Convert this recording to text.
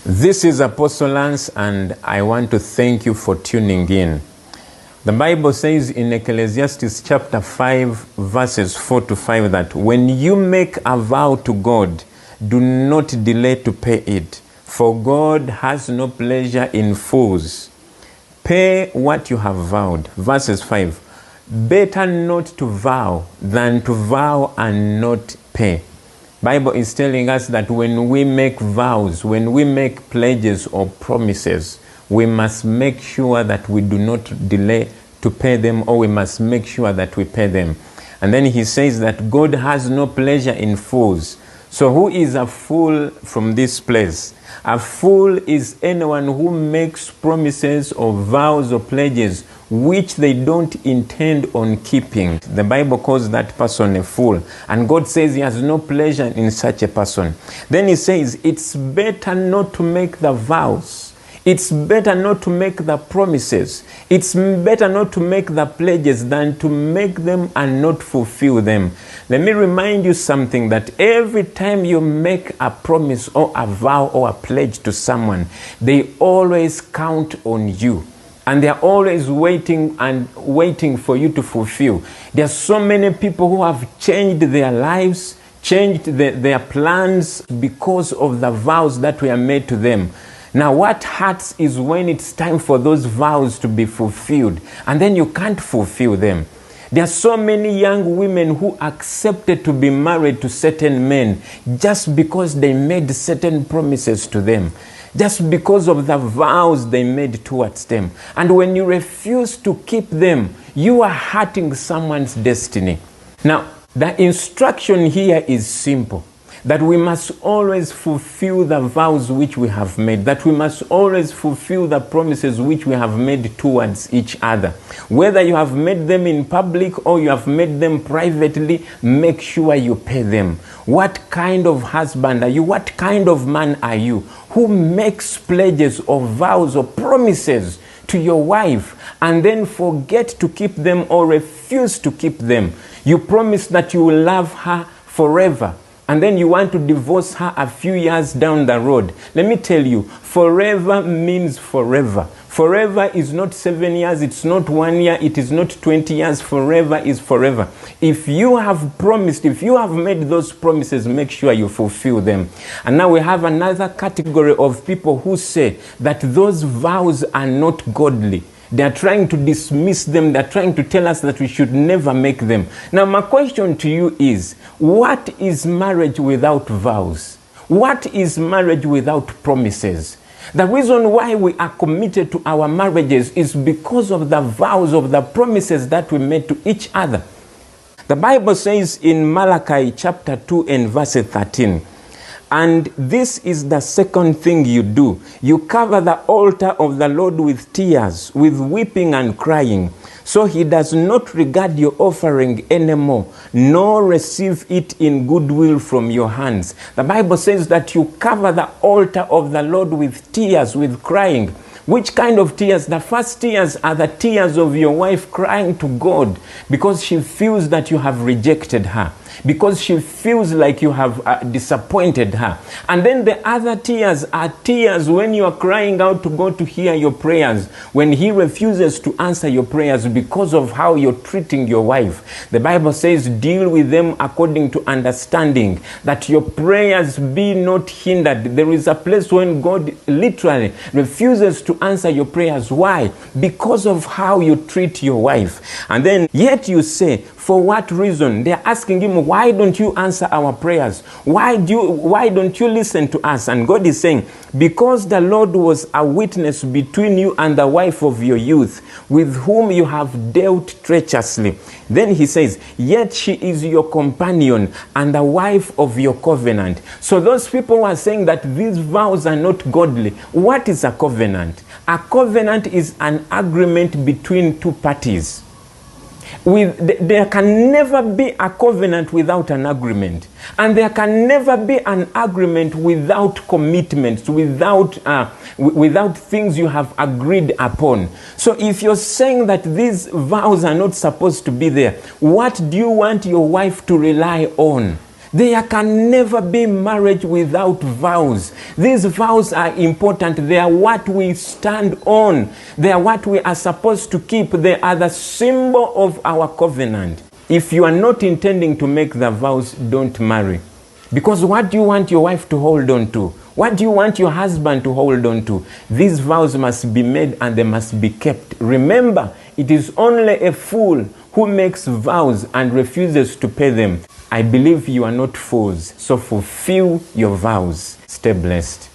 This is Apostle Lance, and I want to thank you for tuning in. The Bible says in Ecclesiastes chapter 5, verses 4 to 5, that when you make a vow to God, do not delay to pay it, for God has no pleasure in fools. Pay what you have vowed. Verses 5, better not to vow than to vow and not pay. Bible is telling us that when we make vows, when we make pledges or promises, we must make sure that we do not delay to pay them, or we must make sure that we pay them. And then he says that God has no pleasure in fools. So who is a fool from this place? A fool is anyone who makes promises or vows or pledges which they don't intend on keeping. The Bible calls that person a fool, and God says he has no pleasure in such a person. Then he says it's better not to make the vows. It's better not to make the promises. It's better not to make the pledges than to make them and not fulfill them. Let me remind you something, that every time you make a promise or a vow or a pledge to someone, they always count on you. And they are always waiting for you to fulfill. There are so many people who have changed their lives, changed their plans because of the vows that were made to them. Now what hurts is when it's time for those vows to be fulfilled, and then you can't fulfill them. There are so many young women who accepted to be married to certain men just because they made certain promises to them, just because of the vows they made towards them. And when you refuse to keep them, you are hurting someone's destiny. Now, the instruction here is simple, that we must always fulfill the vows which we have made, that we must always fulfill the promises which we have made towards each other. Whether you have made them in public or you have made them privately, make sure you pay them. What kind of husband are you? What kind of man are you who makes pledges or vows or promises to your wife and then forget to keep them or refuse to keep them? You promise that you will love her forever, and then you want to divorce her a few years down the road. Let me tell you, forever means forever. Forever is not 7 years, it's not 1 year, it is not 20 years. Forever is forever. If you have promised, if you have made those promises, make sure you fulfill them. And now we have another category of people who say that those vows are not godly. They are trying to dismiss them. They are trying to tell us that we should never make them. Now, my question to you is, what is marriage without vows? What is marriage without promises? The reason why we are committed to our marriages is because of the vows, of the promises that we made to each other. The Bible says in Malachi chapter 2 and verse 13, and this is the second thing you do. You cover the altar of the Lord with tears, with weeping and crying. So he does not regard your offering anymore, nor receive it in goodwill from your hands. The Bible says that you cover the altar of the Lord with tears, with crying. Which kind of tears? The first tears are the tears of your wife crying to God because she feels that you have rejected her, because she feels like you have disappointed her. And then the other tears are tears when you are crying out to God to hear your prayers, when he refuses to answer your prayers because of how you're treating your wife. The Bible says, deal with them according to understanding, that your prayers be not hindered. There is a place when God literally refuses to answer your prayers. Why? Because of how you treat your wife. And then yet you say, for what reason? They're asking him, why don't you answer our prayers? Why don't you listen to us? And God is saying, because the Lord was a witness between you and the wife of your youth, with whom you have dealt treacherously. Then he says, yet she is your companion and the wife of your covenant. So those people who are saying that these vows are not godly, what is a covenant? A covenant is an agreement between two parties. There can never be a covenant without an agreement. And there can never be an agreement without commitments, without things you have agreed upon. So if you're saying that these vows are not supposed to be there, what do you want your wife to rely on? There can never be marriage without vows. These vows are important. They are what we stand on. They are what we are supposed to keep. They are the symbol of our covenant. If you are not intending to make the vows, don't marry. Because what do you want your wife to hold on to? What do you want your husband to hold on to? These vows must be made and they must be kept. Remember, it is only a fool who makes vows and refuses to pay them. I believe you are not fools, so fulfill your vows. Stay blessed.